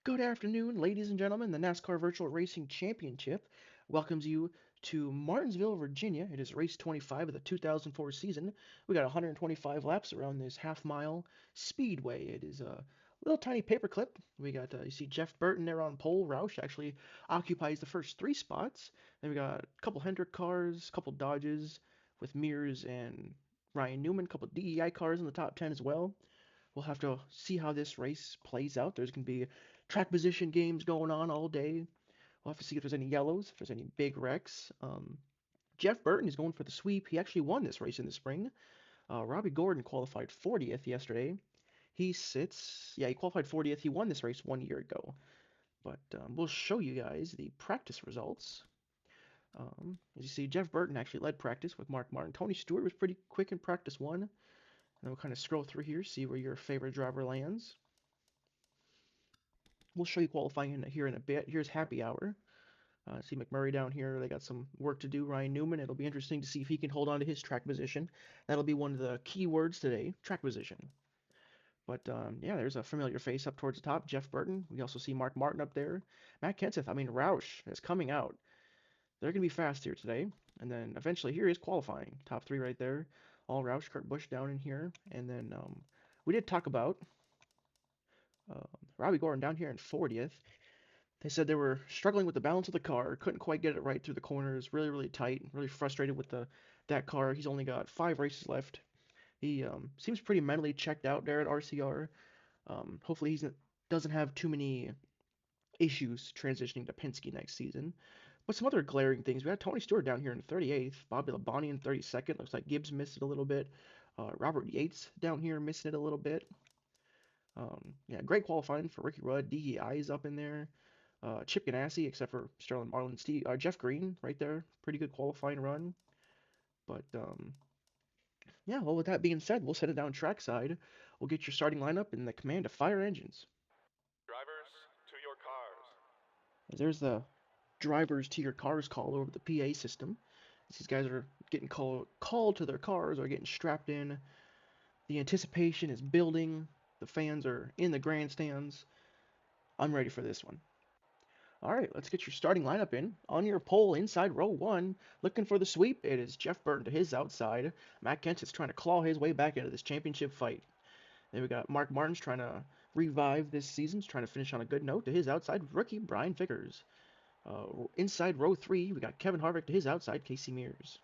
Good afternoon, ladies and gentlemen. The NASCAR Virtual Racing Championship welcomes you to Martinsville, Virginia. It is race 25 of the 2004 season. We got 125 laps around this half-mile speedway. It is a little tiny paperclip. We got you see Jeff Burton there on pole. Roush actually occupies the first three spots. Then we got a couple Hendrick cars, a couple Dodges with Mears and Ryan Newman, a couple DEI cars in the top 10 as well. We'll have to see how this race plays out. There's going to be track position games going on all day. We'll have to see if there's any yellows, if there's any big wrecks. Jeff Burton is going for the sweep. He actually won this race in the spring. Robbie Gordon qualified 40th yesterday. He qualified 40th. He won this race 1 year ago. But we'll show you guys the practice results. As you see, Jeff Burton actually led practice with Mark Martin. Tony Stewart was pretty quick in practice one. And then we'll kind of scroll through here, see where your favorite driver lands. We'll show you qualifying here in a bit. Here's happy hour. See McMurray down here. They got some work to do. Ryan Newman. It'll be interesting to see if he can hold on to his track position. That'll be one of the key words today, track position. But yeah, there's a familiar face up towards the top, Jeff Burton. We also see Mark Martin up there. Matt Kenseth, Roush is coming out. They're going to be fast here today. And then eventually here is qualifying. Top three right there. All Roush, Kurt Busch down in here. And then we did talk about Robbie Gordon down here in 40th. They said they were struggling with the balance of the car, couldn't quite get it right through the corners, really, really tight, really frustrated with that car. He's only got 5 races left. He seems pretty mentally checked out there at RCR. Hopefully he doesn't have too many issues transitioning to Penske next season. But some other glaring things. We got Tony Stewart down here in 38th, Bobby Labonte in 32nd. Looks like Gibbs missed it a little bit. Robert Yates down here missing it a little bit. Yeah, great qualifying for Ricky Rudd. DEI is up in there. Chip Ganassi, except for Sterling Marlin, Jeff Green right there, pretty good qualifying run. But yeah, well, with that being said, we'll set it down trackside. We'll get your starting lineup and the command to fire engines. Drivers, to your cars. There's the drivers to your cars call over the PA system. These guys are getting called to their cars or getting strapped in. The anticipation is building. The fans are in the grandstands. I'm ready for this one. All right, let's get your starting lineup in. On your pole, inside row one, looking for the sweep, it is Jeff Burton to his outside. Matt Kenseth is trying to claw his way back into this championship fight. Then we got Mark Martin's trying to revive this season, trying to finish on a good note. To his outside, rookie Brian Vickers. Inside row three, we got Kevin Harvick to his outside, Casey Mears.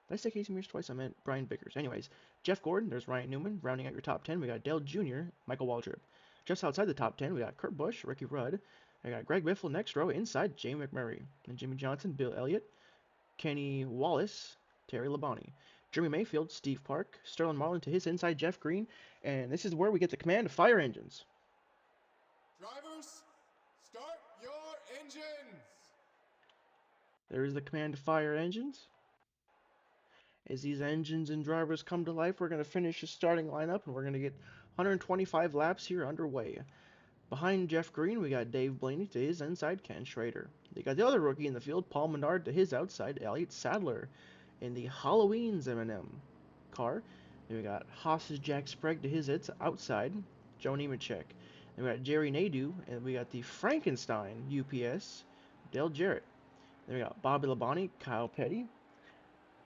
Did I say Casey Mears twice? I meant Brian Vickers. Anyways, Jeff Gordon, there's Ryan Newman. Rounding out your top 10, we got Dale Jr., Michael Waltrip. Just outside the top 10, we got Kurt Busch, Ricky Rudd. I got Greg Biffle next row inside Jamie McMurray. And Jimmy Johnson, Bill Elliott, Kenny Wallace, Terry Labonte. Jeremy Mayfield, Steve Park, Sterling Marlin to his inside Jeff Green. And this is where we get the command of fire engines. Drivers, start your engines. There is the command to fire engines. As these engines and drivers come to life, we're going to finish the starting lineup and we're going to get 125 laps here underway. Behind Jeff Green, we got Dave Blaney to his inside, Ken Schrader. They got the other rookie in the field, Paul Menard to his outside, Elliott Sadler in the Halloween's M&M car. Then we got Haas's Jack Sprague to his outside, Joe Nemechek. Then we got Jerry Nadeau, and we got the Frankenstein UPS, Dale Jarrett. Then we got Bobby Labonte, Kyle Petty.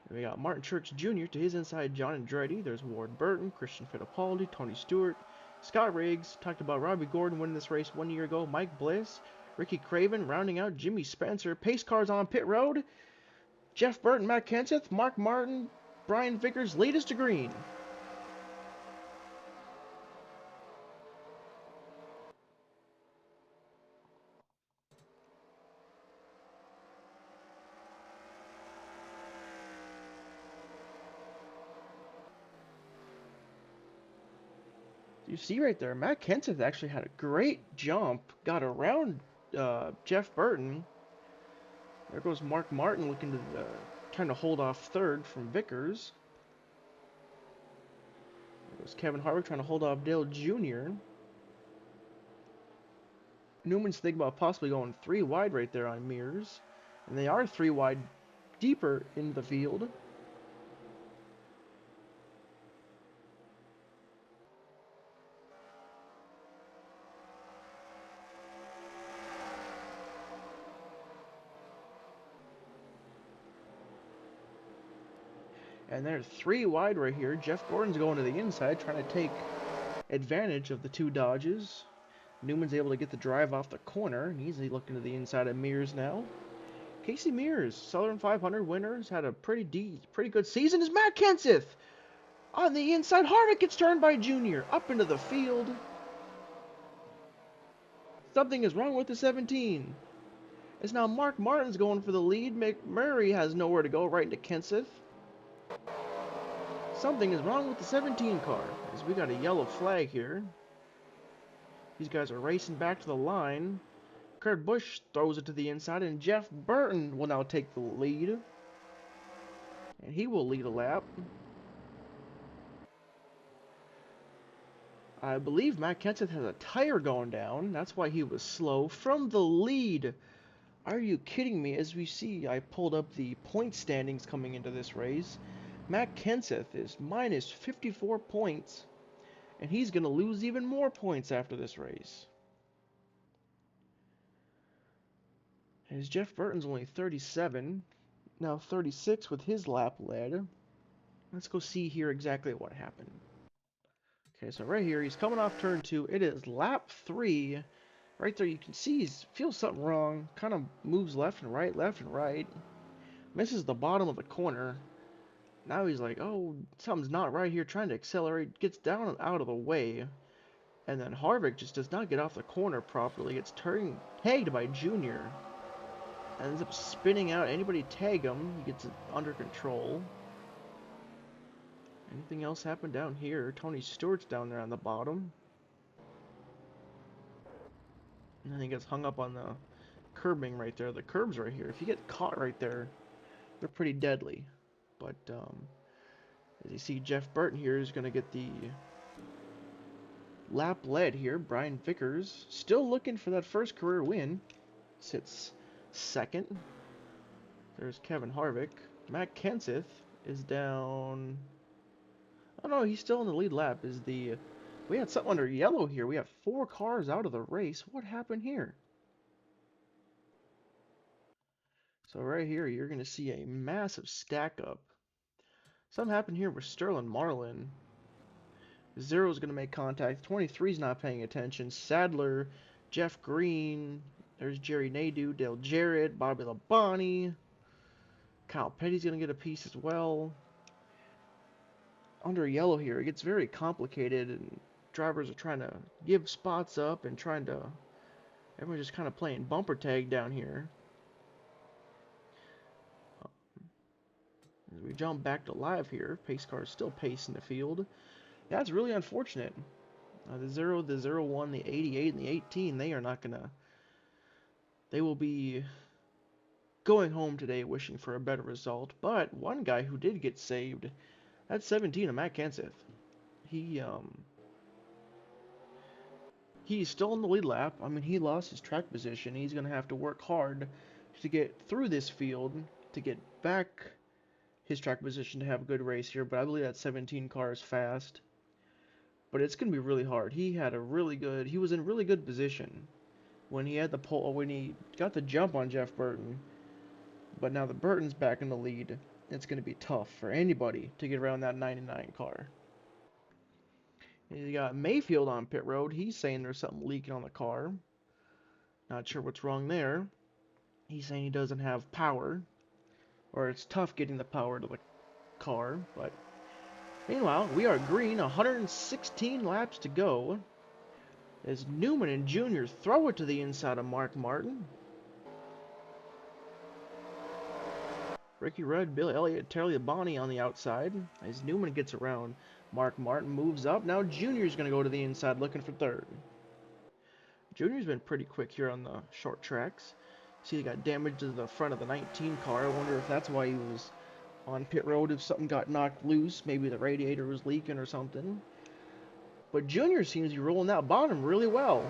Then we got Martin Church Jr. to his inside, John Andretti. There's Ward Burton, Christian Fittipaldi, Tony Stewart, Scott Riggs. Talked about Robbie Gordon winning this race 1 year ago. Mike Bliss, Ricky Craven, rounding out Jimmy Spencer. Pace cars on pit road. Jeff Burton, Matt Kenseth, Mark Martin, Brian Vickers lead us to green. You see right there, Matt Kenseth actually had a great jump, got around Jeff Burton. There goes Mark Martin looking to trying to hold off third from Vickers. There goes Kevin Harvick trying to hold off Dale Jr. Newman's thinking about possibly going 3 wide right there on Mears. And they are 3 wide deeper in the field. And there's 3 wide right here. Jeff Gordon's going to the inside, trying to take advantage of the 2 dodges. Newman's able to get the drive off the corner, and he's looking to the inside of Mears now. Casey Mears, Southern 500 winners, had a pretty good season. Is Matt Kenseth on the inside? Harvick gets turned by Junior up into the field. Something is wrong with the 17. It's now Mark Martin's going for the lead. McMurray has nowhere to go, right into Kenseth. Something is wrong with the 17 car, as we got a yellow flag here. These guys are racing back to the line. Kurt Busch throws it to the inside, and Jeff Burton will now take the lead. And he will lead a lap. I believe Matt Kenseth has a tire going down. That's why he was slow. From the lead. Are you kidding me? As we see, I pulled up the point standings coming into this race. Matt Kenseth is minus 54 points. And he's going to lose even more points after this race. As Jeff Burton's only 37. Now 36 with his lap led. Let's go see here exactly what happened. Okay, so right here, he's coming off turn 2. It is lap 3. Right there, you can see he feels something wrong. Kind of moves left and right. Misses the bottom of the corner. Now he's like, oh, something's not right here. Trying to accelerate. Gets down and out of the way. And then Harvick just does not get off the corner properly. Gets tagged by Junior. Ends up spinning out. Anybody tag him, he gets it under control. Anything else happen down here? Tony Stewart's down there on the bottom. And then he gets hung up on the curbing right there. The curbs right here. If you get caught right there, they're pretty deadly. But as you see, Jeff Burton here is going to get the lap led here. Brian Vickers still looking for that first career win. Sits second. There's Kevin Harvick. Matt Kenseth is down. Oh no, he's still in the lead lap. We had something under yellow here. We have 4 cars out of the race. What happened here? So right here, you're going to see a massive stack up. Something happened here with Sterling Marlin. Zero's going to make contact. 23's not paying attention. Sadler, Jeff Green. There's Jerry Nadeau, Dale Jarrett, Bobby Labonte. Kyle Petty's going to get a piece as well. Under yellow here, it gets very complicated, and drivers are trying to give spots up and everyone's just kind of playing bumper tag down here. As we jump back to live here, pace car is still pacing the field. Yeah, it's really unfortunate. The 0, the 01, the 88, and the 18, they will be going home today wishing for a better result. But one guy who did get saved, that's 17 of Matt Kenseth. He's still in the lead lap. I mean, he lost his track position. He's going to have to work hard to get through this field to get back his track position to have a good race here. But I believe that 17 car is fast. But it's going to be really hard. He was in really good position when he got the jump on Jeff Burton. But now that Burton's back in the lead, it's going to be tough for anybody to get around that 99 car. You got Mayfield on pit road. He's saying there's something leaking on the car. Not sure what's wrong there. He's saying he doesn't have power, or it's tough getting the power to the car. But meanwhile, we are green. 116 laps to go. As Newman and Junior throw it to the inside of Mark Martin. Ricky Rudd, Bill Elliott, Terry Labonte on the outside. As Newman gets around, Mark Martin moves up. Now Junior's going to go to the inside looking for third. Junior's been pretty quick here on the short tracks. See, he got damage to the front of the 19 car. I wonder if that's why he was on pit road, if something got knocked loose. Maybe the radiator was leaking or something. But Junior seems to be rolling that bottom really well.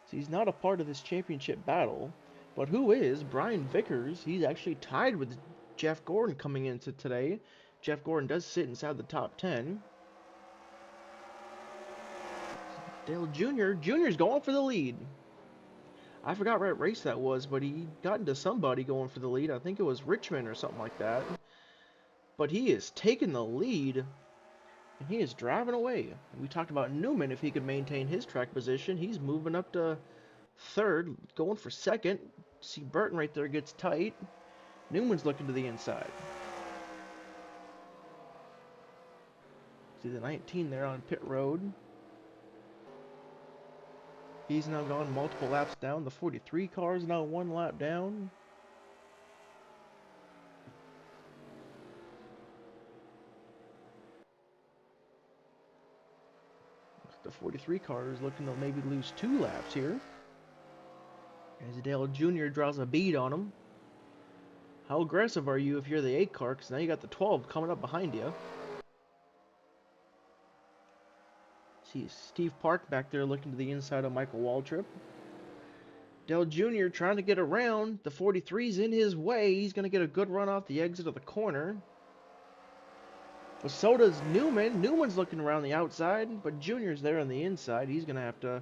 So he's not a part of this championship battle. But who is? Brian Vickers. He's actually tied with Jeff Gordon coming into today. Jeff Gordon does sit inside the top 10. Dale Jr. Jr.'s going for the lead. I forgot what race that was, but he got into somebody going for the lead. I think it was Richmond or something like that. But he is taking the lead, and he is driving away. We talked about Newman. If he could maintain his track position, he's moving up to third, going for second. See Burton right there gets tight. Newman's looking to the inside. See the 19 there on pit road. He's now gone multiple laps down. The 43 car is now one lap down. The 43 car is looking to maybe lose 2 laps here. As Dale Jr. draws a bead on him. How aggressive are you if you're the 8 car? Because now you got the 12 coming up behind you. See Steve Park back there looking to the inside of Michael Waltrip. Dale Jr. trying to get around. The 43's in his way. He's going to get a good run off the exit of the corner. But so does Newman. Newman's looking around the outside, but Junior's there on the inside. He's going to have to...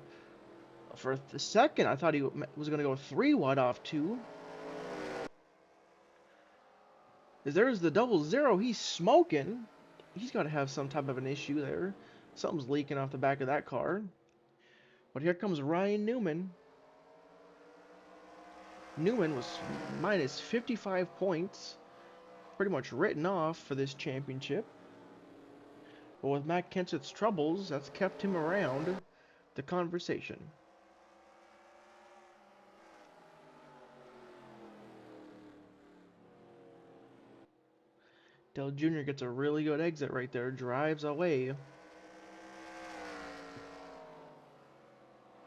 For a second, I thought he was going to go 3 wide off 2. As there's the 00. He's smoking. He's got to have some type of an issue there. Something's leaking off the back of that car. But here comes Ryan Newman. Newman was minus 55 points. Pretty much written off for this championship. But with Matt Kenseth's troubles, that's kept him around the conversation. Dale Jr. gets a really good exit right there, drives away.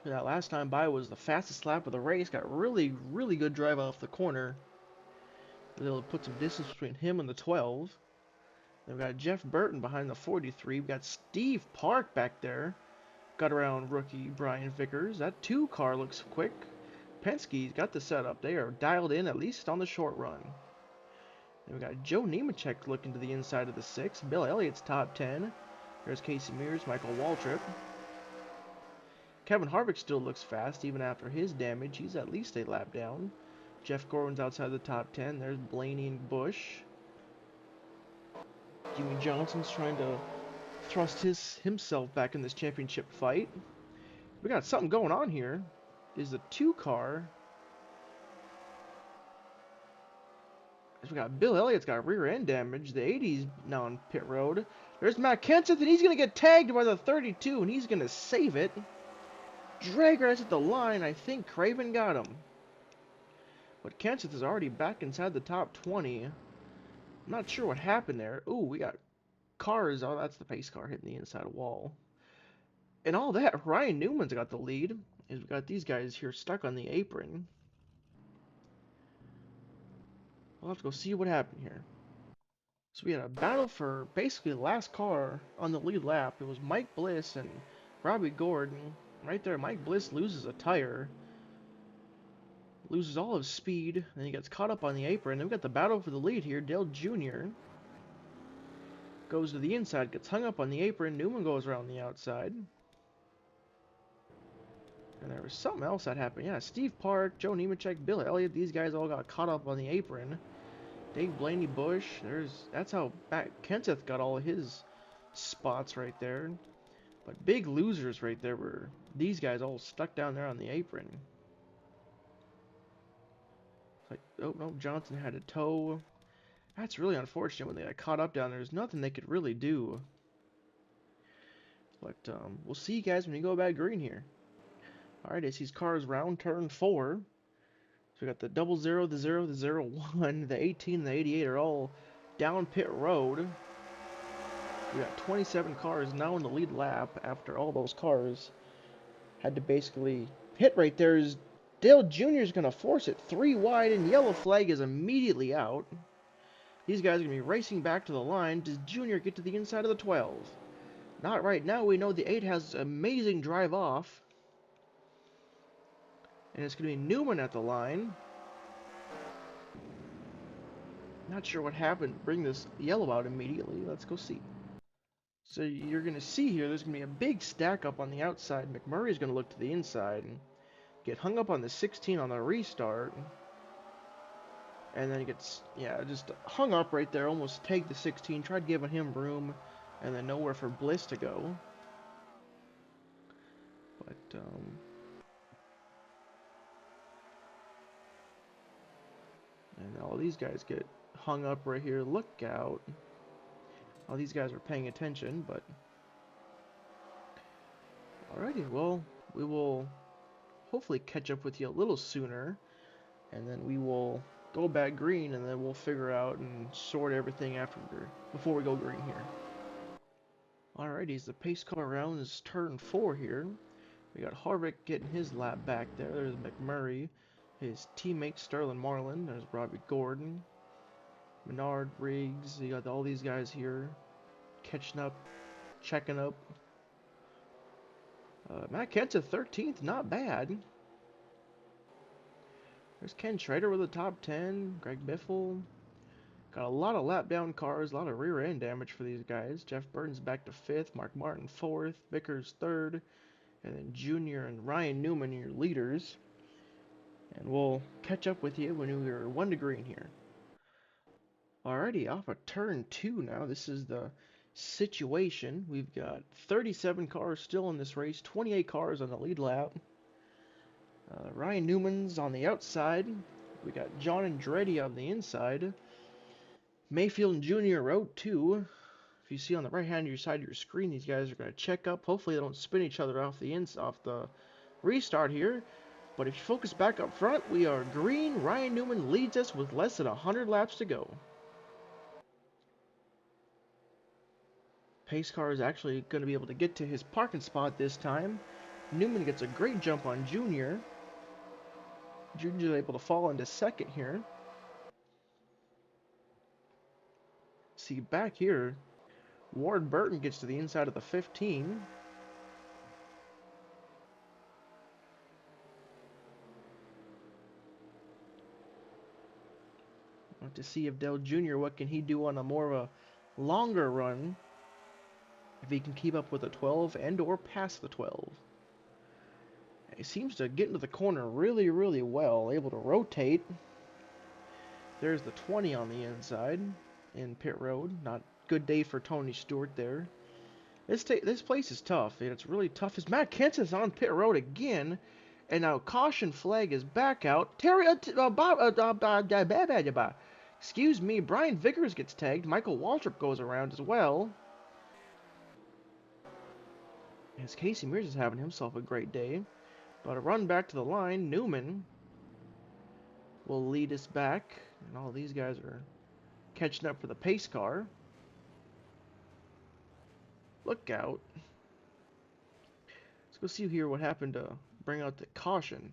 That last time by was the fastest lap of the race. Got really, really good drive off the corner. Was able to put some distance between him and the 12. Then we've got Jeff Burton behind the 43. We've got Steve Park back there. Got around rookie Brian Vickers. That 2 car looks quick. Penske's got the setup. They are dialed in, at least on the short run. Then we got Joe Nemechek looking to the inside of the 6. Bill Elliott's top 10. There's Casey Mears, Michael Waltrip. Kevin Harvick still looks fast, even after his damage. He's at least a lap down. Jeff Gordon's outside the top 10. There's Blaney and Busch. Jimmy Johnson's trying to thrust himself back in this championship fight. We got something going on here. Is the 2 car. We got Bill Elliott's got rear end damage. The 80's now on pit road. There's Matt Kenseth, and he's going to get tagged by the 32, and he's going to save it. Drag race at the line. I think Craven got him. But Kenseth is already back inside the top 20. I'm not sure what happened there. Ooh, we got cars. Oh, that's the pace car hitting the inside wall. And all that, Ryan Newman's got the lead. We've got these guys here stuck on the apron. We'll have to go see what happened here. So we had a battle for basically the last car on the lead lap. It was Mike Bliss and Robbie Gordon. Right there, Mike Bliss loses a tire. Loses all of speed. And he gets caught up on the apron. Then we got the battle for the lead here. Dale Jr. goes to the inside, gets hung up on the apron. Newman goes around the outside. And there was something else that happened. Yeah, Steve Park, Joe Nemechek, Bill Elliott, these guys all got caught up on the apron. Dave Blaney, Busch, that's how Kenseth got all of his spots right there. But big losers right there were these guys all stuck down there on the apron. It's like, oh no, Johnson had a tow. That's really unfortunate when they got caught up down there. There's nothing they could really do. But we'll see you guys when you go back green here. Alright, I see his car's round turn 4. So we got the 00, the 0, the 01, the 18, and the 88 are all down pit road. We got 27 cars now in the lead lap after all those cars had to basically hit right there. Is Dale Jr. is going to force it 3 wide, and yellow flag is immediately out. These guys are going to be racing back to the line. Does Jr. get to the inside of the 12? Not right now. We know the 8 has amazing drive off. And it's going to be Newman at the line. Not sure what happened. Bring this yellow out immediately. Let's go see. So you're going to see here, there's going to be a big stack up on the outside. McMurray's going to look to the inside. And get hung up on the 16 on the restart. And then he gets, yeah, just hung up right there, almost tagged the 16, tried giving him room, and then nowhere for Bliss to go. But, and all these guys get hung up right here. Look out. All these guys are paying attention, but... Alrighty, well, we will hopefully catch up with you a little sooner, and then we will go back green, and then we'll figure out and sort everything before we go green here. Alrighty, as the pace car around is turn 4 here. We got Harvick getting his lap back there. There's McMurray, his teammate Sterling Marlin. There's Robbie Gordon, Menard, Riggs. You got all these guys here catching up, checking up. Matt Kenseth 13th, not bad. There's Ken Schrader with a top 10. Greg Biffle. Got a lot of lap down cars, a lot of rear end damage for these guys. Jeff Burton's back to 5th. Mark Martin 4th. Vickers 3rd. And then Junior and Ryan Newman your leaders. And we'll catch up with you when we're 1 to green here. Alrighty, off of turn 2 now. This is the situation. We've got 37 cars still in this race. 28 cars on the lead lap. Ryan Newman's on the outside. We got John Andretti on the inside. Mayfield and Junior row 2. If you see on the right hand side of your screen, these guys are going to check up. Hopefully they don't spin each other off the restart here. But if you focus back up front, we are green. Ryan Newman leads us with less than 100 laps to go. Pace car is actually going to be able to get to his parking spot this time. Newman gets a great jump on Junior. Junior's able to fall into 2nd here. See, back here, Ward Burton gets to the inside of the 15. Want to see if Dale Jr., what can he do on a more of a longer run, if he can keep up with the 12 and or pass the 12. He seems to get into the corner really, really well, able to rotate. There's the 20 on the inside in pit road. Not good day for Tony Stewart there. This place is tough, and it's really tough. As Matt Kenseth's on pit road again, and now caution flag is back out. Excuse me, Brian Vickers gets tagged. Michael Waltrip goes around as well. As Casey Mears is having himself a great day. But a run back to the line, Newman will lead us back. And all these guys are catching up for the pace car. Look out. Let's go see here what happened to bring out the caution.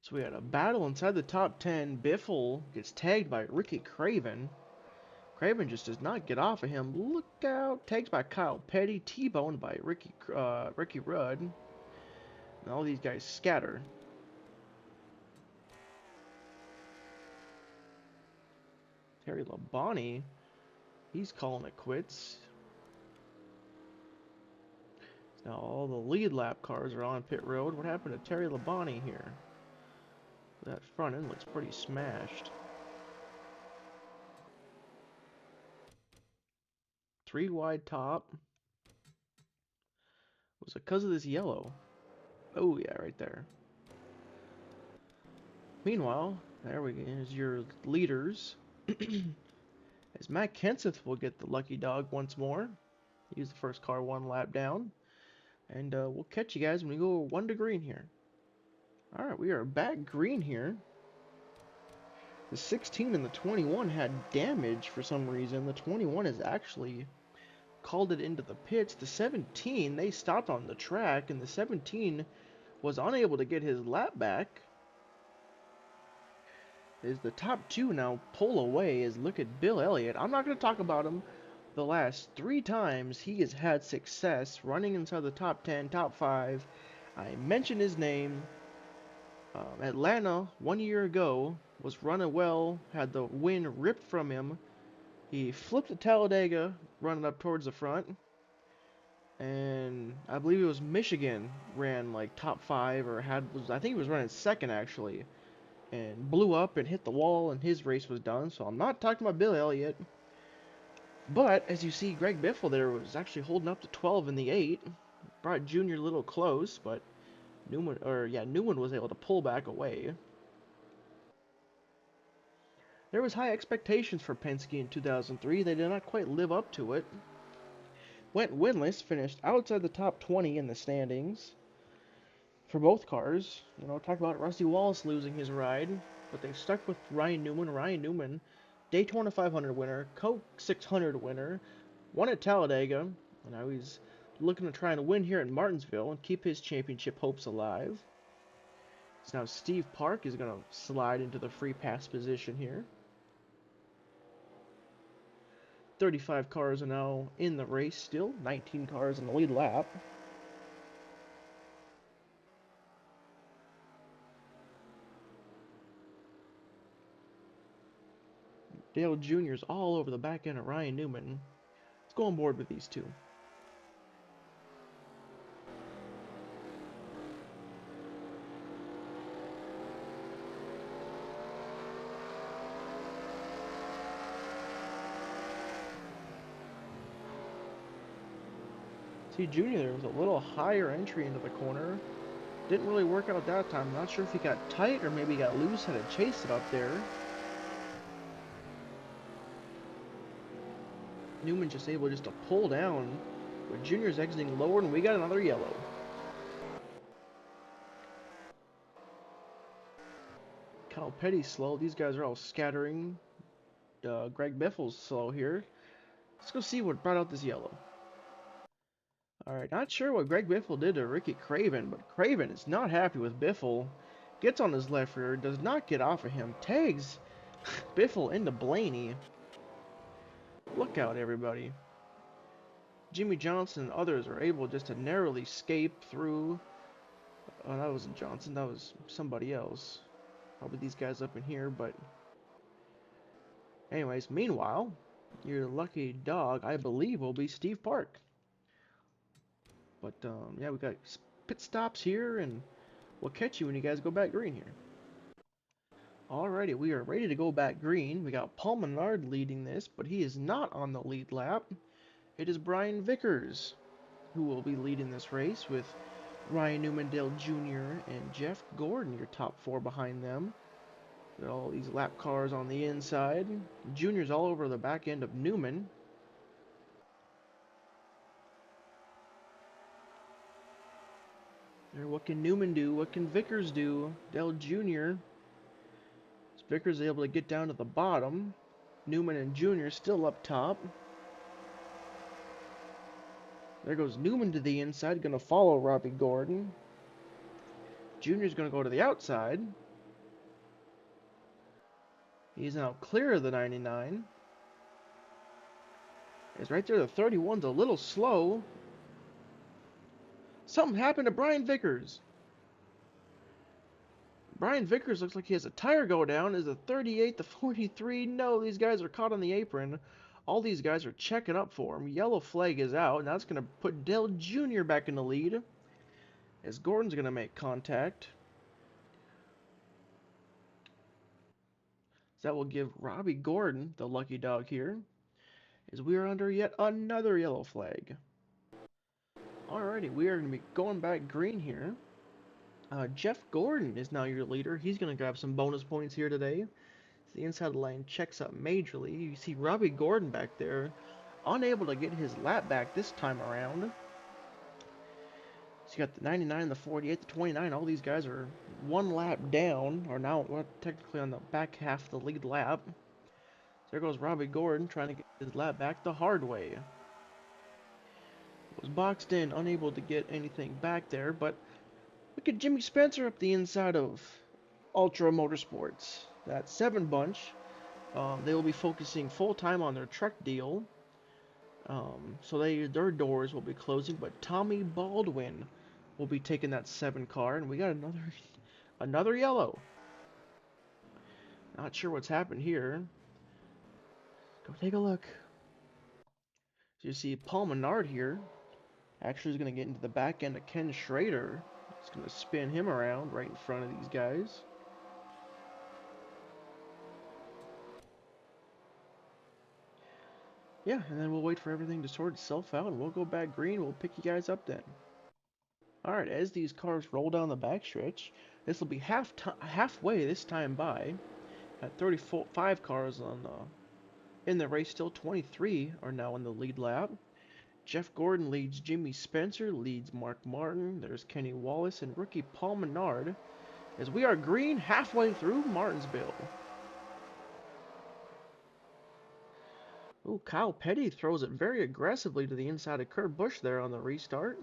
So we had a battle inside the top 10. Biffle gets tagged by Ricky Craven. Craven just does not get off of him. Look out. Tagged by Kyle Petty. T-boned by Ricky Rudd. And all these guys scatter. Terry Labonte, he's calling it quits. Now all the lead lap cars are on pit road. What happened to Terry Labonte here? That front end looks pretty smashed. 3 wide top. Was it because of this yellow? Oh yeah, right there. Meanwhile, there we go. Here's your leaders. As Matt Kenseth will get the lucky dog once more. He's the first car 1 lap down. And we'll catch you guys when we go 1 to green here. Alright, we are back green here. The 16 and the 21 had damage for some reason. The 21 is actually called it into the pits. The 17, they stopped on the track, and the 17 was unable to get his lap back. Is the top 2 now pull away. Is look at Bill Elliott. I'm not going to talk about him. The last 3 times he has had success running inside the top 10, top 5. I mentioned his name. Atlanta 1 year ago was running well, had the win ripped from him. He flipped at Talladega, running up towards the front. And I believe it was Michigan ran like top 5 or I think he was running second actually, and blew up and hit the wall and his race was done. So I'm not talking about Bill Elliott. But as you see, Greg Biffle there was actually holding up to 12 in the 8. Brought Junior a little close, but Newman was able to pull back away. There was high expectations for Penske in 2003. They did not quite live up to it. Went winless, finished outside the top 20 in the standings for both cars. You know, talk about Rusty Wallace losing his ride, but they stuck with Ryan Newman. Ryan Newman, Daytona 500 winner, Coke 600 winner, won at Talladega, and now he's looking to try and win here at Martinsville and keep his championship hopes alive. So now Steve Park is going to slide into the free pass position here. 35 cars are now in the race still, 19 cars in the lead lap. Dale Jr.'s all over the back end of Ryan Newman. Let's go on board with these two. See, Jr. there was a little higher entry into the corner. Didn't really work out that time. I'm not sure if he got tight or maybe he got loose, had to chase it up there. Newman just able just to pull down, but Junior's exiting lower, and we got another yellow. Kyle Petty's slow. These guys are all scattering. Greg Biffle's slow here. Let's go see what brought out this yellow. Alright, not sure what Greg Biffle did to Ricky Craven, but Craven is not happy with Biffle. Gets on his left rear, does not get off of him, tags Biffle into Blaney. Look out, everybody. Jimmy Johnson and others are able just to narrowly escape through. Oh, that wasn't Johnson, that was somebody else. Probably these guys up in here, but anyways, meanwhile, your lucky dog, I believe, will be Steve Park. But yeah, we got pit stops here, and we'll catch you when you guys go back green here. Alrighty, we are ready to go back green. We got Paul Menard leading this, but he is not on the lead lap. It is Brian Vickers who will be leading this race with Ryan Newmandale Jr. and Jeff Gordon, your top 4 behind them. Got all these lap cars on the inside. Junior's all over the back end of Newman. There, what can Newman do? What can Vickers do? Dale Jr. Vickers is able to get down to the bottom. Newman and Jr. still up top. There goes Newman to the inside, going to follow Robbie Gordon. Junior's going to go to the outside. He's now clear of the 99. It's right there, the 31's a little slow. Something happened to Brian Vickers. Brian Vickers looks like he has a tire go down. Is the 38, the 43? No, these guys are caught on the apron. All these guys are checking up for him. Yellow flag is out, and that's going to put Dale Jr. back in the lead, as Gordon's going to make contact. So that will give Robbie Gordon the lucky dog here, as we are under yet another yellow flag. Alrighty, we are going to be going back green here. Jeff Gordon is now your leader. He's going to grab some bonus points here today. The inside of the lane checks up majorly. You see Robbie Gordon back there, unable to get his lap back this time around. So you got the 99, the 48, the 29. All these guys are one lap down, or now technically on the back half of the lead lap. There goes Robbie Gordon trying to get his lap back the hard way. Was boxed in, unable to get anything back there, but look at Jimmy Spencer up the inside of Ultra Motorsports. That 7 bunch. They will be focusing full time on their truck deal. So their doors will be closing, but Tommy Baldwin will be taking that 7 car, and we got another yellow. Not sure what's happened here. Go take a look. So you see Paul Menard here Actually, he's going to get into the back end of Ken Schrader. He's going to spin him around right in front of these guys. Yeah, and then we'll wait for everything to sort itself out, and we'll go back green. We'll pick you guys up then. All right, as these cars roll down the backstretch, this will be halfway this time by. At 35 cars in the race, still 23 are now in the lead lap. Jeff Gordon leads Jimmy Spencer, leads Mark Martin. There's Kenny Wallace and rookie Paul Menard. As we are green halfway through Martinsville. Ooh, Kyle Petty throws it very aggressively to the inside of Kurt Busch there on the restart.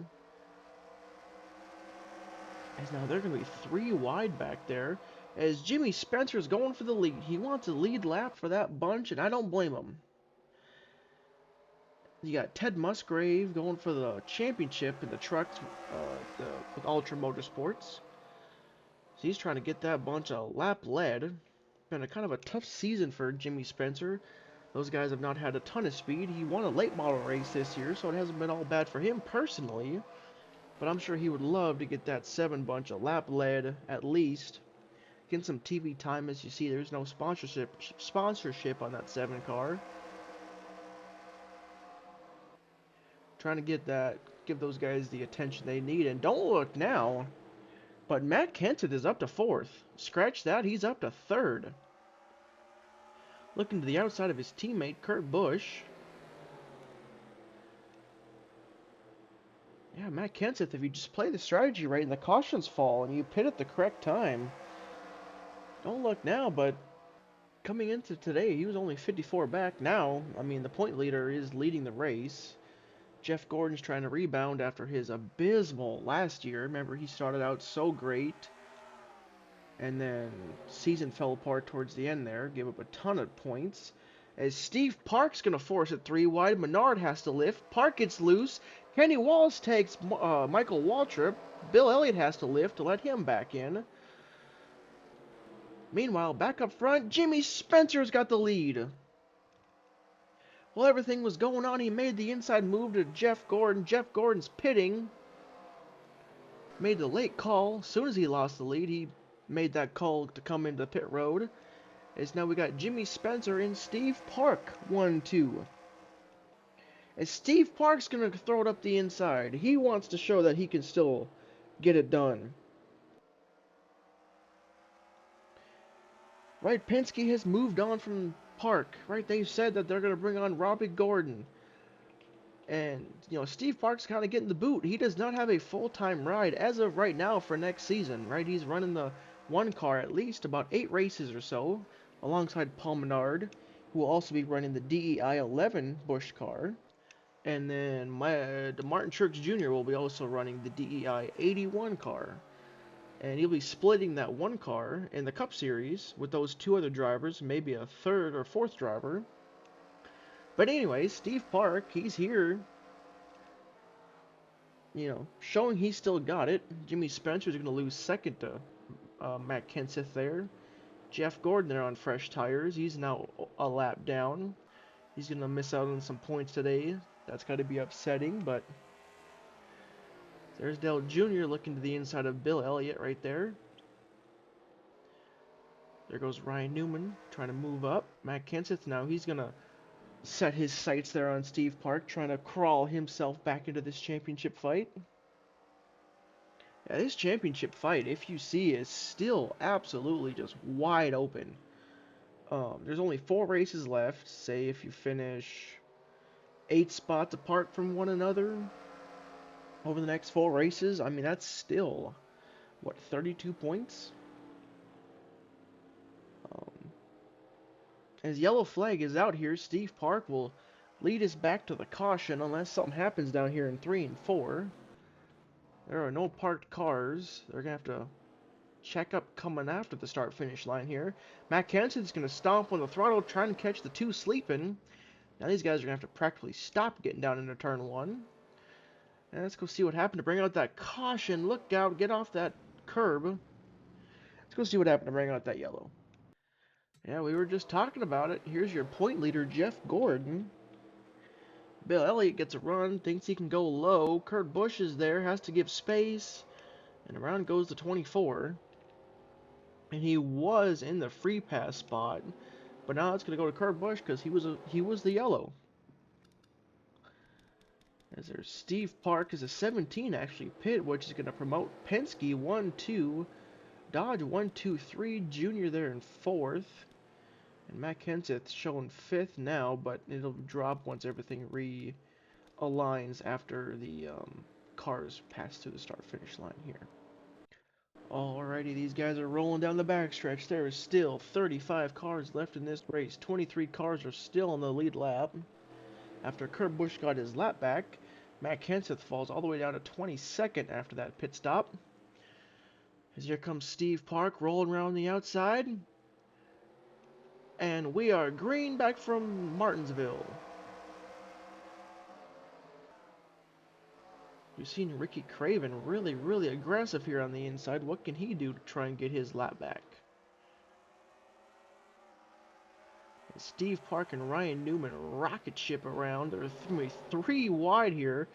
As now they're going to be 3 wide back there. As Jimmy Spencer's going for the lead. He wants a lead lap for that bunch, and I don't blame him. You got Ted Musgrave going for the championship in the trucks with Ultra Motorsports. So he's trying to get that bunch a lap led. Been a kind of a tough season for Jimmy Spencer. Those guys have not had a ton of speed. He won a late model race this year, so it hasn't been all bad for him personally. But I'm sure he would love to get that 7 bunch a lap led at least. Get some TV time. As you see, there's no sponsorship on that 7 car. Trying to give those guys the attention they need. And don't look now, but Matt Kenseth is up to 4th. Scratch that, he's up to 3rd. Looking to the outside of his teammate, Kurt Busch. Yeah, Matt Kenseth, if you just play the strategy right and the cautions fall and you pit at the correct time, don't look now, but coming into today, he was only 54 back. Now, I mean, the point leader is leading the race. Jeff Gordon's trying to rebound after his abysmal last year. Remember, he started out so great, and then season fell apart towards the end there. Gave up a ton of points. As Steve Park's going to force it 3 wide. Menard has to lift. Park gets loose. Kenny Wallace takes Michael Waltrip. Bill Elliott has to lift to let him back in. Meanwhile, back up front, Jimmy Spencer's got the lead. While everything was going on, he made the inside move to Jeff Gordon. Jeff Gordon's pitting. Made the late call. As soon as he lost the lead, he made that call to come into pit road. As now we got Jimmy Spencer and Steve Park 1-2. As Steve Park's going to throw it up the inside. He wants to show that he can still get it done. Right, Penske has moved on from Park. Right, they've said that they're going to bring on Robbie Gordon. And, Steve Park's kind of getting the boot. He does not have a full-time ride as of right now for next season, right? He's running the 1 car at least about 8 races or so, alongside Paul Menard, who will also be running the DEI 11 Busch car. And then Martin Truex Jr. will be also running the DEI 81 car. And he'll be splitting that 1 car in the Cup Series with those 2 other drivers, maybe a 3rd or 4th driver. But anyways, Steve Park, he's here, showing he's still got it. Jimmy Spencer's going to lose 2nd to Matt Kenseth there. Jeff Gordon there on fresh tires. He's now a lap down. He's going to miss out on some points today. That's got to be upsetting, but there's Dale Jr. looking to the inside of Bill Elliott right there. There goes Ryan Newman trying to move up. Matt Kenseth now, he's going to set his sights there on Steve Park, trying to crawl himself back into this championship fight. Yeah, this championship fight, if you see, is still absolutely just wide open. There's only 4 races left. Say if you finish 8 spots apart from one another over the next 4 races, I mean, that's still, 32 points? As yellow flag is out here, Steve Park will lead us back to the caution unless something happens down here in 3 and 4. There are no parked cars. They're going to have to check up coming after the start-finish line here. Matt Kenseth's going to stomp on the throttle, trying to catch the 2 sleeping. Now these guys are going to have to practically stop getting down into turn 1. And let's go see what happened to bring out that caution. Look out, get off that curb. Let's go see what happened to bring out that yellow. Yeah, we were just talking about it. Here's your point leader, Jeff Gordon. Bill Elliott gets a run, thinks he can go low. Kurt Busch is there, has to give space, and around goes the 24. And he was in the free pass spot, but now it's going to go to Kurt Busch because he was the yellow. As there's Steve Park is a 17 actually pit, which is going to promote Penske 1-2, Dodge 1-2-3, Junior there in 4th, and Matt Kenseth showing 5th now, but it'll drop once everything realigns after the cars pass through the start-finish line here. Alrighty, these guys are rolling down the backstretch. There is still 35 cars left in this race. 23 cars are still on the lead lap. After Kurt Busch got his lap back, Matt Kenseth falls all the way down to 22nd after that pit stop. As here comes Steve Park rolling around the outside. And we are green back from Martinsville. We've seen Ricky Craven really aggressive here on the inside. What can he do to try and get his lap back? And Steve Park and Ryan Newman rocket ship around. There are three wide here.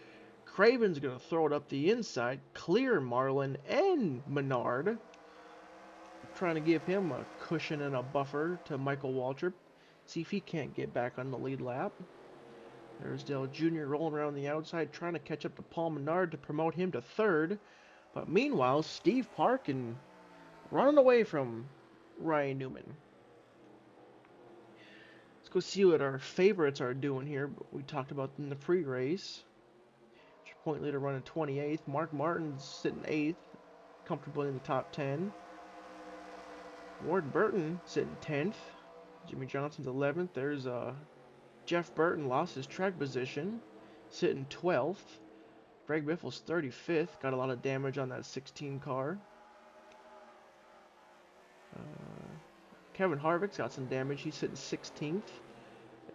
Craven's going to throw it up the inside, clear Marlin and Menard. Trying to give him a cushion and a buffer to Michael Waltrip. See if he can't get back on the lead lap. There's Dale Jr. rolling around the outside, trying to catch up to Paul Menard to promote him to 3rd. But meanwhile, Steve Park and running away from Ryan Newman. Let's go see what our favorites are doing here. We talked about in the pre-race. Point leader running 28th. Mark Martin's sitting 8th, comfortably in the top 10. Ward Burton sitting 10th. Jimmy Johnson's 11th. There's Jeff Burton lost his track position, sitting 12th. Greg Biffle's 35th. Got a lot of damage on that 16 car. Kevin Harvick's got some damage. He's sitting 16th.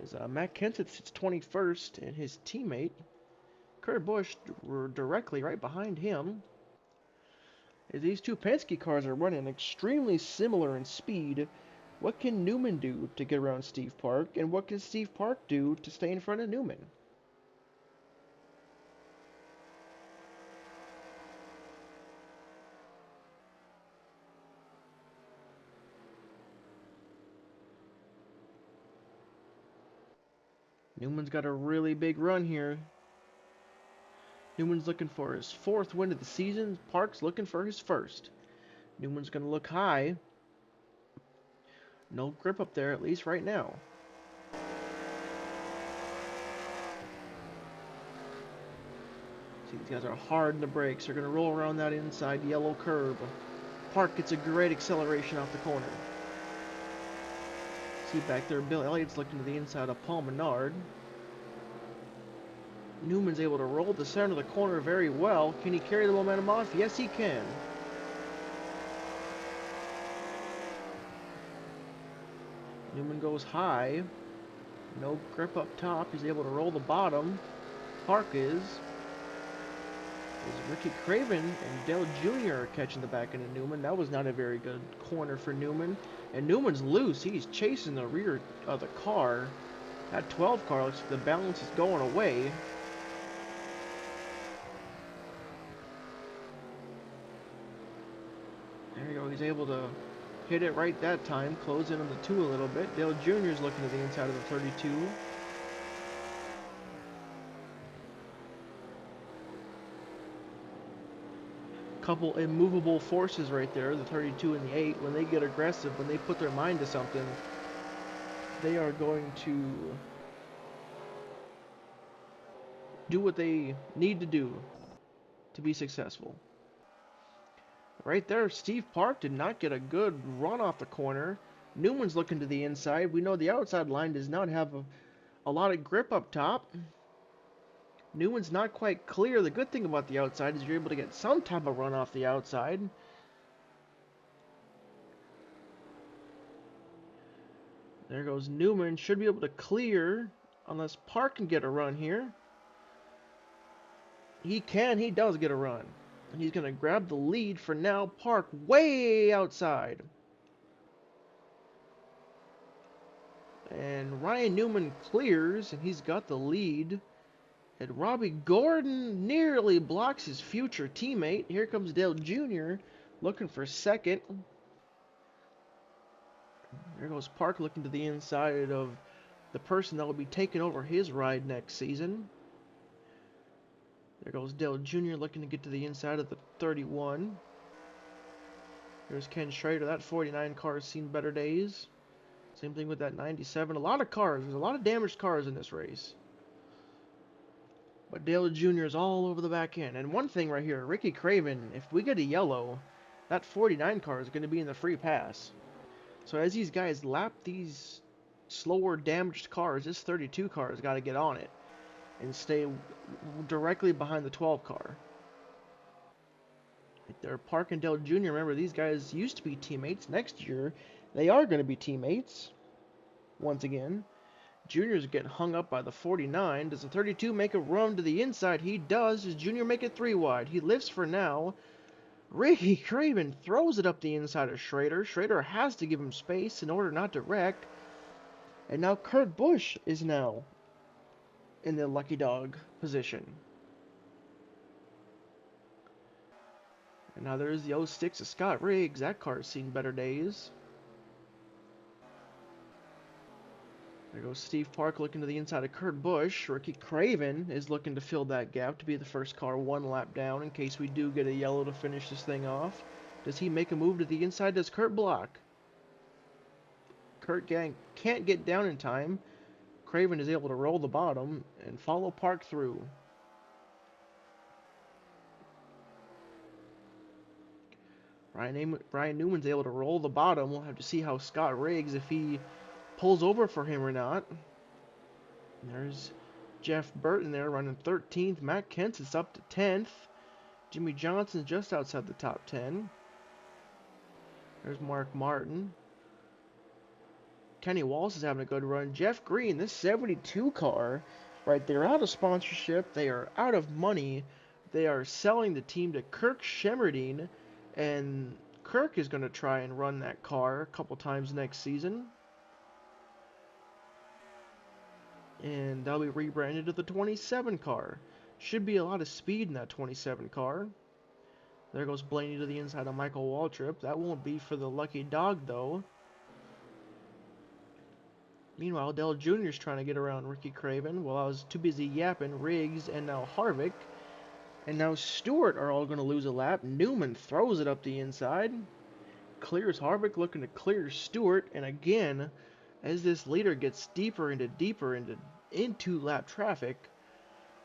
As Matt Kenseth sits 21st, and his teammate Kurt Busch were directly right behind him. As these two Penske cars are running extremely similar in speed, what can Newman do to get around Steve Park, and what can Steve Park do to stay in front of Newman? Newman's got a really big run here. Newman's looking for his 4th win of the season. Park's looking for his 1st. Newman's going to look high. No grip up there, at least right now. See, these guys are hard in the brakes. They're going to roll around that inside yellow curb. Park gets a great acceleration off the corner. See back there, Bill Elliott's looking to the inside of Paul Menard. Newman's able to roll the center of the corner very well. Can he carry the momentum off? Yes, he can. Newman goes high. No grip up top. He's able to roll the bottom. Park is. Ricky Craven and Dale Jr. are catching the back end of Newman. That was not a very good corner for Newman. And Newman's loose. He's chasing the rear of the car. That 12 car looks like the balance is going away. There you go. He's able to hit it right that time. Close in on the 2 a little bit. Dale Jr. is looking to the inside of the 32. Couple immovable forces right there, the 32 and the 8. When they get aggressive, when they put their mind to something, they are going to do what they need to do to be successful. Right there, Steve Park did not get a good run off the corner. Newman's looking to the inside. We know the outside line does not have a lot of grip up top. Newman's not quite clear. The good thing about the outside is you're able to get some type of run off the outside. There goes Newman. Should be able to clear unless Park can get a run here. He can. He does get a run. And he's going to grab the lead for now. Park way outside. And Ryan Newman clears, and he's got the lead And Robbie Gordon nearly blocks his future teammate. Here comes Dale Jr. looking for second. There goes Park looking to the inside of the person that will be taking over his ride next season. There goes Dale Jr. looking to get to the inside of the 31. There's Ken Schrader. That 49 car has seen better days. Same thing with that 97. A lot of cars. There's a lot of damaged cars in this race. But Dale Jr. is all over the back end. And one thing right here, Ricky Craven, if we get a yellow, that 49 car is going to be in the free pass. So as these guys lap these slower damaged cars, this 32 car has got to get on it and stay directly behind the 12 car. They're Park and Dale Jr. Remember, these guys used to be teammates. Next year, they are going to be teammates once again. Junior's getting hung up by the 49. Does the 32 make a run to the inside? He does. Does Junior make it 3 wide? He lifts for now. Ricky Craven throws it up the inside of Schrader. Schrader has to give him space in order not to wreck. And now Kurt Busch is now in the lucky dog position. And now there's the 06 of Scott Riggs. That car's seen better days. There goes Steve Park looking to the inside of Kurt Busch. Ricky Craven is looking to fill that gap to be the first car 1 lap down in case we do get a yellow to finish this thing off. Does he make a move to the inside? Does Kurt block? Kurt can't get down in time. Craven is able to roll the bottom and follow Park through. Brian Newman's able to roll the bottom. We'll have to see how Scott Riggs, if he pulls over for him or not. And there's Jeff Burton there running 13th. Matt Kent's is up to 10th. Jimmy Johnson's just outside the top 10. There's Mark Martin. Kenny Walsh is having a good run. Jeff Green, this 72 car, right, they're out of sponsorship. They are out of money. They are selling the team to Kirk Shemmerdine, and Kirk is going to try and run that car a couple times next season. And that'll be rebranded to the 27 car. Should be a lot of speed in that 27 car. There goes Blaney to the inside of Michael Waltrip. That won't be for the lucky dog, though. Meanwhile, Dale Jr. is trying to get around Ricky Craven while I was too busy yapping. Riggs and now Harvick. And now Stewart are all going to lose a lap. Newman throws it up the inside. Clears Harvick, looking to clear Stewart. And again, as this leader gets deeper into lap traffic,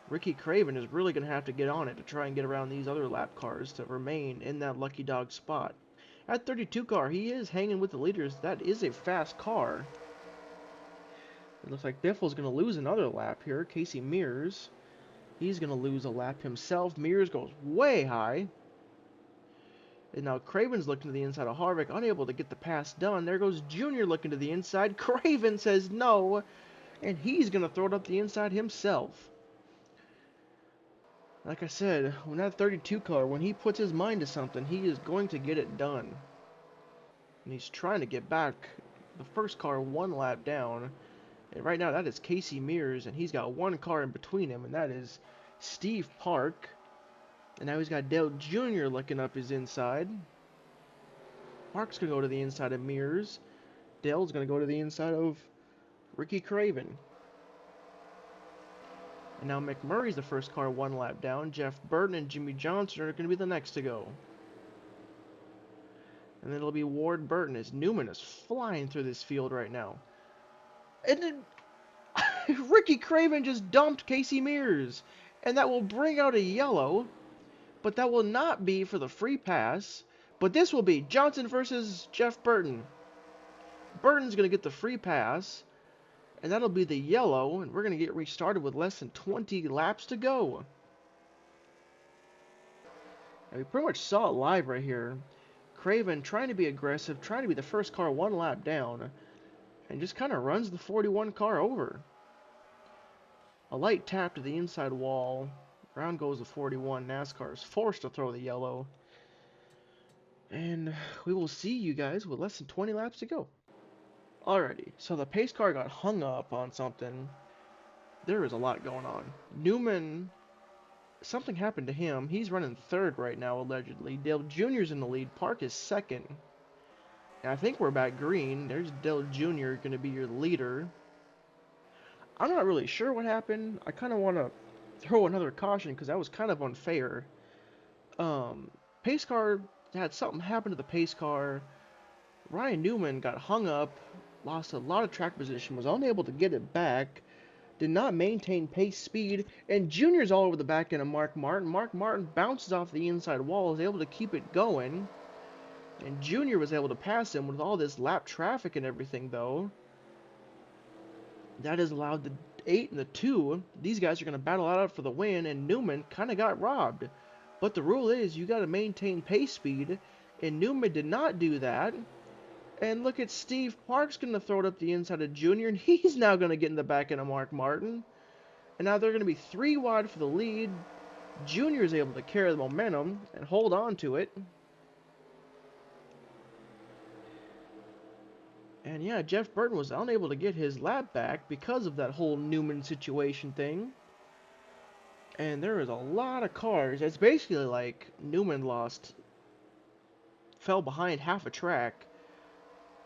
Ricky Craven is really going to have to get on it to try and get around these other lap cars to remain in that lucky dog spot. At 32 car, he is hanging with the leaders. That is a fast car. It looks like Biffle's going to lose another lap here. Casey Mears, he's going to lose a lap himself. Mears goes way high. And now Craven's looking to the inside of Harvick, unable to get the pass done. There goes Junior looking to the inside. Craven says no, and he's going to throw it up the inside himself. Like I said, when that 32 car, when he puts his mind to something, he is going to get it done. And he's trying to get back the first car 1 lap down. And right now that is Casey Mears, and he's got 1 car in between him, and that is Steve Park. And now he's got Dale Jr. looking up his inside. Park's going to go to the inside of Mears. Dale's going to go to the inside of Ricky Craven. And now McMurray's the first car 1 lap down. Jeff Burton and Jimmy Johnson are going to be the next to go. And then it'll be Ward Burton as Newman is flying through this field right now. And then Ricky Craven just dumped Casey Mears. And that will bring out a yellow. But that will not be for the free pass. But this will be Johnson versus Jeff Burton. Burton's going to get the free pass. And that'll be the yellow. And we're going to get restarted with less than 20 laps to go. And we pretty much saw it live right here. Craven trying to be aggressive. Trying to be the first car 1 lap down. And just kind of runs the 41 car over. A light tap to the inside wall. Round goes the 41. NASCAR is forced to throw the yellow. And we will see you guys with less than 20 laps to go. Alrighty, so the pace car got hung up on something. there is a lot going on. Newman, something happened to him. He's running third right now, allegedly. Dale Jr.'s in the lead. Park is second. And I think we're back green. There's Dale Jr. going to be your leader. I'm not really sure what happened. I kind of want to throw another caution because that was kind of unfair. Um, pace car had something happen to the pace car. Ryan Newman got hung up, lost a lot of track position, was unable to get it back, did not maintain pace speed, and Junior's all over the back end of Mark Martin. Mark Martin bounces off the inside wall, is able to keep it going, and Junior was able to pass him with all this lap traffic and everything, though. That has allowed the 8 and the 2. These guys are going to battle out for the win, and Newman kind of got robbed. But the rule is you got to maintain pace speed, and Newman did not do that. And look at Steve Park's going to throw it up the inside of Junior, and he's now going to get in the back end of Mark Martin. And now they're going to be 3 wide for the lead. Junior is able to carry the momentum and hold on to it. And yeah, Jeff Burton was unable to get his lap back because of that whole Newman situation thing. And there is a lot of cars. It's basically like Newman fell behind half a track.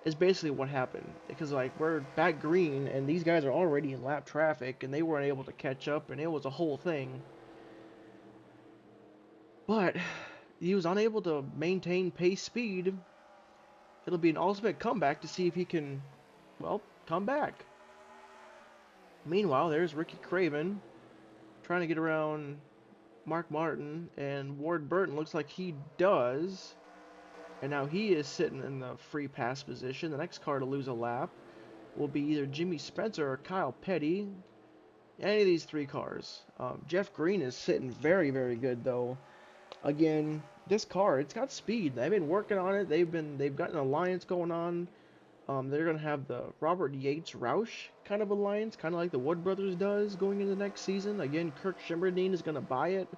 Is basically what happened. Because like we're back green and these guys are already in lap traffic and they weren't able to catch up and it was a whole thing. But he was unable to maintain pace speed. It'll be an ultimate comeback to see if he can, well, come back. Meanwhile, there's Ricky Craven trying to get around Mark Martin, and Ward Burton looks like he does. And now he is sitting in the free pass position. The next car to lose a lap will be either Jimmy Spencer or Kyle Petty. Any of these 3 cars. Jeff Green is sitting very, very good, though. Again, this car, it's got speed. They've been working on it. They've got an alliance going on. They're gonna have the Robert Yates Roush kind of alliance, kind of like the Wood Brothers does going into next season. Again, Kirk Shimmerdine is gonna buy it,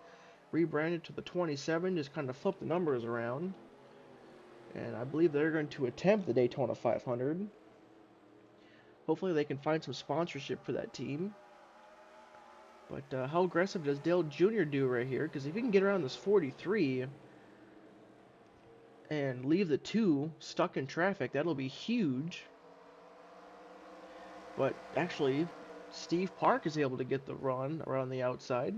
rebrand it to the 27, just kind of flip the numbers around. And I believe they're going to attempt the Daytona 500. Hopefully they can find some sponsorship for that team. But how aggressive does Dale Jr. do right here? Because if he can get around this 43 and leave the 2 stuck in traffic, that'll be huge. But actually, Steve Park is able to get the run around the outside.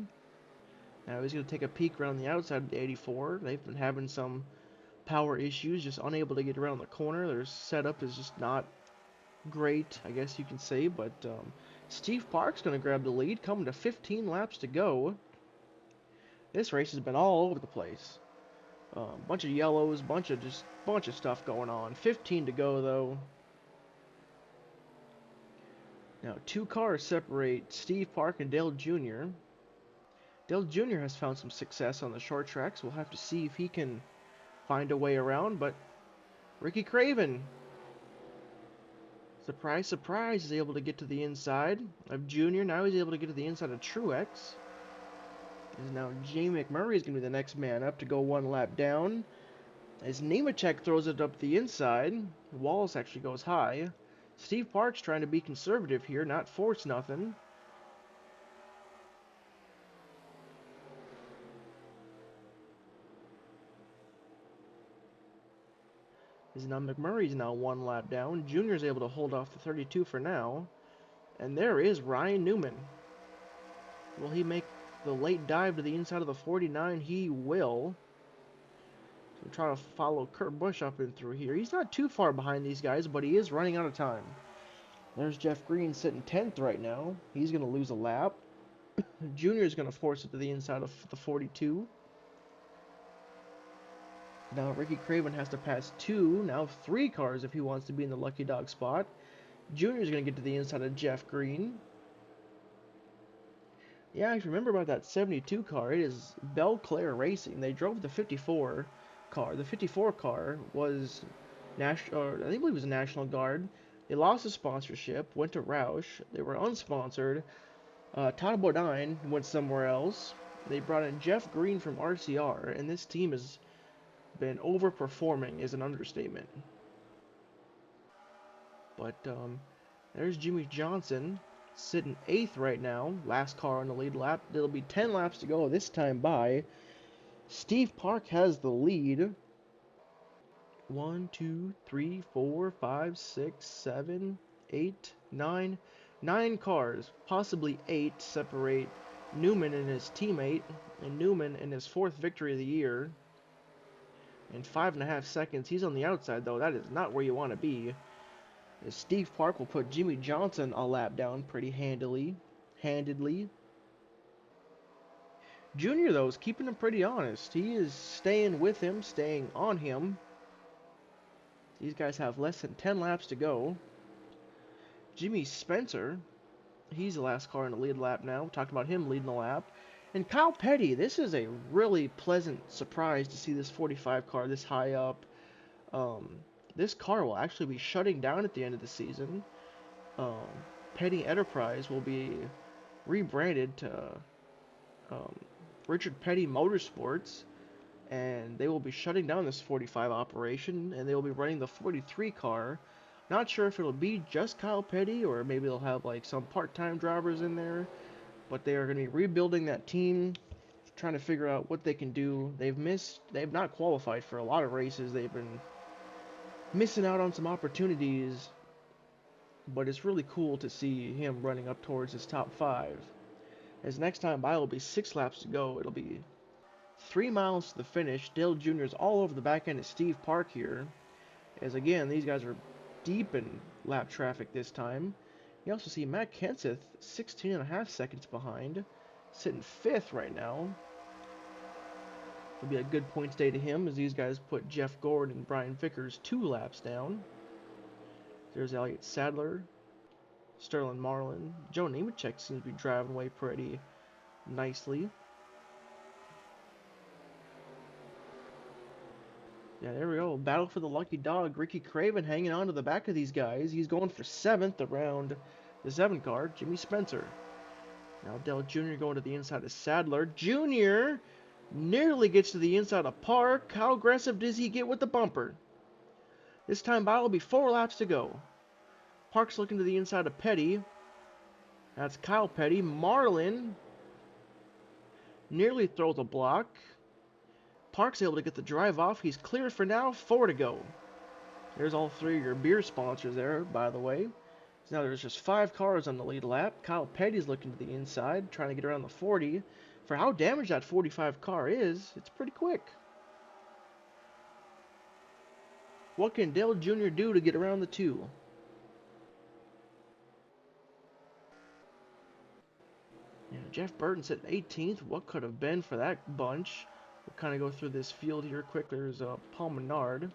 Now he's going to take a peek around the outside of the 84. They've been having some power issues, just unable to get around the corner. Their setup is just not great, I guess you can say, but Steve Park's going to grab the lead, coming to 15 laps to go. This race has been all over the place. Bunch of yellows, bunch of stuff going on. 15 to go, though. Now, 2 cars separate Steve Park and Dale Jr. Dale Jr. has found some success on the short tracks. We'll have to see if he can find a way around, but Ricky Craven, surprise, surprise, is able to get to the inside of Junior. Now he's able to get to the inside of Truex. As now Jamie McMurray is going to be the next man up to go 1 lap down. As Nemechek throws it up the inside, Wallace actually goes high. Steve Park's trying to be conservative here, not force nothing. As now McMurray's now 1 lap down. Junior's able to hold off the 32 for now. And there is Ryan Newman. Will he make the late dive to the inside of the 49? He will. So try to follow Kurt Busch up and through here. He's not too far behind these guys, but he is running out of time. There's Jeff Green sitting 10th right now. He's going to lose a lap. Junior's going to force it to the inside of the 42. Now Ricky Craven has to pass 2, now 3 cars if he wants to be in the lucky dog spot. Junior's going to get to the inside of Jeff Green. Yeah, if you remember about that 72 car, it is Belclair Racing. They drove the 54 car. The 54 car was I think it was a National Guard. They lost the sponsorship, went to Roush. They were unsponsored. Todd Bodine went somewhere else. They brought in Jeff Green from RCR, and this team has been overperforming is an understatement. But there's Jimmy Johnson sitting 8th right now. Last car on the lead lap. There'll be 10 laps to go this time by. Steve Park has the lead. 1, 2, 3, 4, 5, 6, 7, 8, 9. 9 cars, possibly 8, separate Newman and his teammate, and Newman in his 4th victory of the year. In 5.5 seconds, he's on the outside though. That is not where you want to be. As Steve Park will put Jimmy Johnson a lap down pretty handedly. Junior though is keeping him pretty honest. He is staying with him, staying on him. These guys have less than 10 laps to go. Jimmy Spencer, he's the last car in the lead lap now. We talked about him leading the lap. And Kyle Petty, this is a really pleasant surprise to see this 45 car this high up. This car will actually be shutting down at the end of the season. Petty Enterprise will be rebranded to Richard Petty Motorsports, and they will be shutting down this 45 operation, and they will be running the 43 car. Not sure if it'll be just Kyle Petty, or maybe they'll have like some part-time drivers in there, but they are going to be rebuilding that team, trying to figure out what they can do. They've not qualified for a lot of races. They've been missing out on some opportunities, but it's really cool to see him running up towards his top 5. As next time by will be 6 laps to go. It'll be 3 miles to the finish. Dale Jr. is all over the back end of Steve Park here. As again, these guys are deep in lap traffic this time. You also see Matt Kenseth 16.5 seconds behind, sitting 5th right now. It'll be a good points day to him as these guys put Jeff Gord and Brian Vickers 2 laps down. There's Elliott Sadler, Sterling Marlin. Joe Nemechek seems to be driving away pretty nicely. Yeah, there we go. Battle for the lucky dog. Ricky Craven hanging on to the back of these guys. He's going for 7th around the 7 car. Jimmy Spencer. Now Dell Jr. going to the inside of Sadler. Jr. nearly gets to the inside of Park. How aggressive does he get with the bumper? This time by will be 4 laps to go. Park's looking to the inside of Petty. That's Kyle Petty. Marlin nearly throws a block. Park's able to get the drive off. He's clear for now. 4 to go. There's all 3 of your beer sponsors there, by the way. So now there's just 5 cars on the lead lap. Kyle Petty's looking to the inside, trying to get around the 40. For how damaged that 45 car is, it's pretty quick. What can Dale Jr. do to get around the 2? Yeah, Jeff Burton sitting 18th. What could have been for that bunch? We'll kind of go through this field here quick. There's Paul Menard.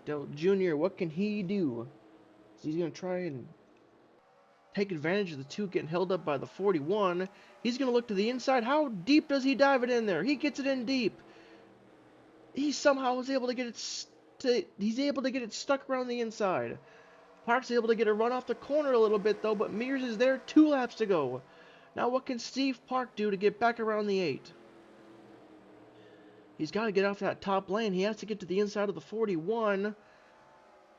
Dale Jr., what can he do? So he's going to try and take advantage of the 2 getting held up by the 41. He's going to look to the inside. How deep does he dive it in there? He gets it in deep. He somehow is able to get it. He's able to get it stuck around the inside. Park's able to get a run off the corner a little bit though, but Mears is there. 2 laps to go. Now what can Steve Park do to get back around the 8? He's got to get off that top lane. He has to get to the inside of the 41.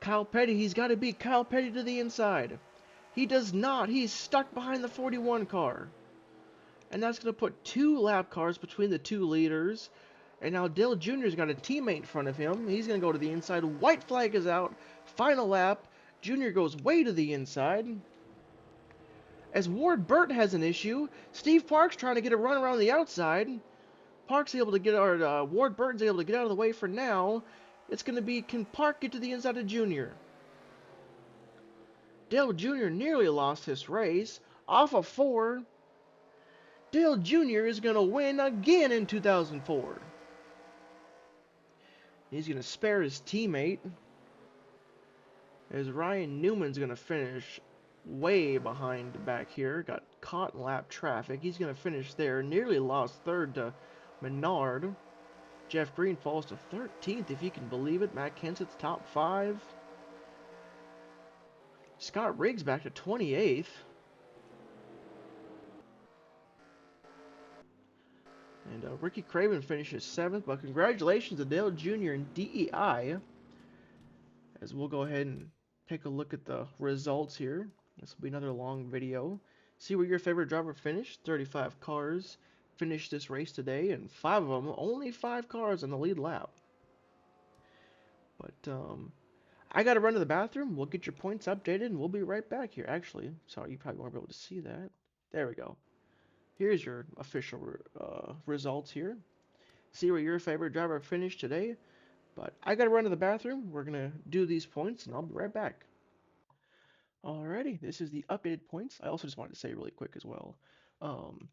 Kyle Petty, he's got to beat Kyle Petty to the inside. He does not. He's stuck behind the 41 car. And that's going to put 2 lap cars between the 2 leaders. And now Dale Jr.'s got a teammate in front of him. He's going to go to the inside. White flag is out. Final lap. Jr. goes way to the inside. As Ward Burt has an issue, Steve Park's trying to get a run around the outside. Park's able to get, Ward Burton's able to get out of the way for now. It's going to be, can Park get to the inside of Jr.? Dale Jr. nearly lost this race. Off of 4. Dale Jr. is going to win again in 2004. He's going to spare his teammate. As Ryan Newman's going to finish way behind back here. Got caught in lap traffic. He's going to finish there. Nearly lost 3rd to Menard. Jeff Green falls to 13th, if you can believe it. Matt Kenseth's top 5. Scott Riggs back to 28th. And Ricky Craven finishes 7th. But congratulations to Dale Jr. and DEI. As we'll go ahead and take a look at the results here. This will be another long video. See where your favorite driver finished. 35 cars finished this race today, and 5 of them, only 5 cars on the lead lap. But I got to run to the bathroom. We'll get your points updated, and we'll be right back here. Actually, sorry, you probably won't be able to see that. There we go. Here's your official results here. See where your favorite driver finished today. But I got to run to the bathroom. We're going to do these points, and I'll be right back. Alrighty, this is the updated points. I also just wanted to say really quick as well.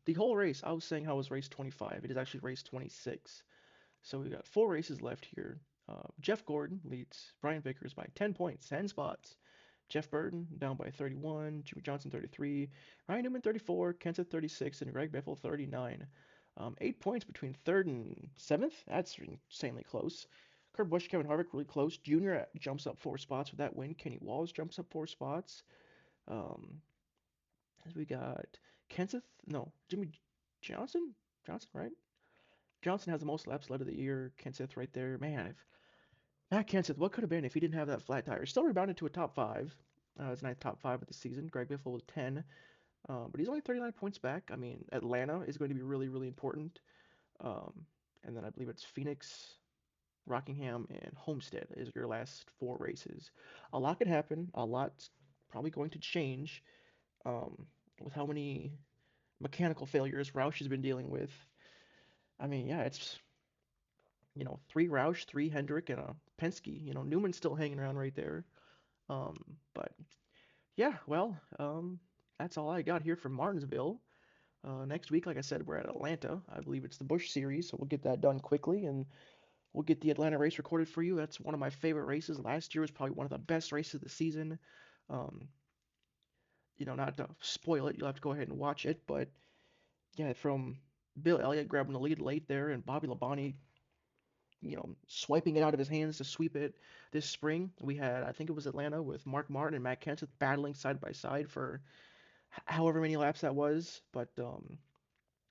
The whole race, I was saying how it was race 25. It is actually race 26. So we got 4 races left here. Jeff Gordon leads Brian Vickers by 10 points, 10 spots. Jeff Burton down by 31, Jimmy Johnson 33, Ryan Newman 34, Kenseth 36, and Greg Biffle 39. 8 points between third and seventh. That's insanely close. Kurt Busch, Kevin Harvick really close. Junior jumps up 4 spots with that win. Kenny Walls jumps up 4 spots. Um, we got Kenseth, no, Jimmy Johnson? Johnson, right? Johnson has the most laps led of the year. Kenseth right there. Man, if Matt Kenseth, what could have been if he didn't have that flat tire? Still rebounded to a top five. His ninth top five of the season. Greg Biffle with 10. But he's only 39 points back. I mean, Atlanta is going to be really, really important. Um, and then I believe it's Phoenix, Rockingham, and Homestead is your last 4 races. A lot could happen. A lot's probably going to change with how many mechanical failures Roush has been dealing with. I mean, yeah, it's 3 Roush, 3 Hendrick, and a Penske. Newman's still hanging around right there. But yeah, well, that's all I got here from Martinsville. Next week, like I said, we're at Atlanta. I believe it's the Busch Series, so we'll get that done quickly, and we'll get the Atlanta race recorded for you. That's one of my favorite races. Last year was probably one of the best races of the season. Um, not to spoil it, you'll have to go ahead and watch it, but yeah, from Bill Elliott grabbing the lead late there and Bobby Labonte, swiping it out of his hands to sweep it this spring. We had, I think it was Atlanta with Mark Martin and Matt Kenseth battling side by side for however many laps that was. But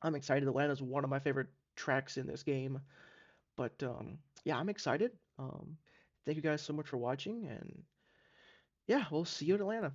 I'm excited. Atlanta's one of my favorite tracks in this game. But yeah, I'm excited. Thank you guys so much for watching, and yeah, we'll see you in Atlanta.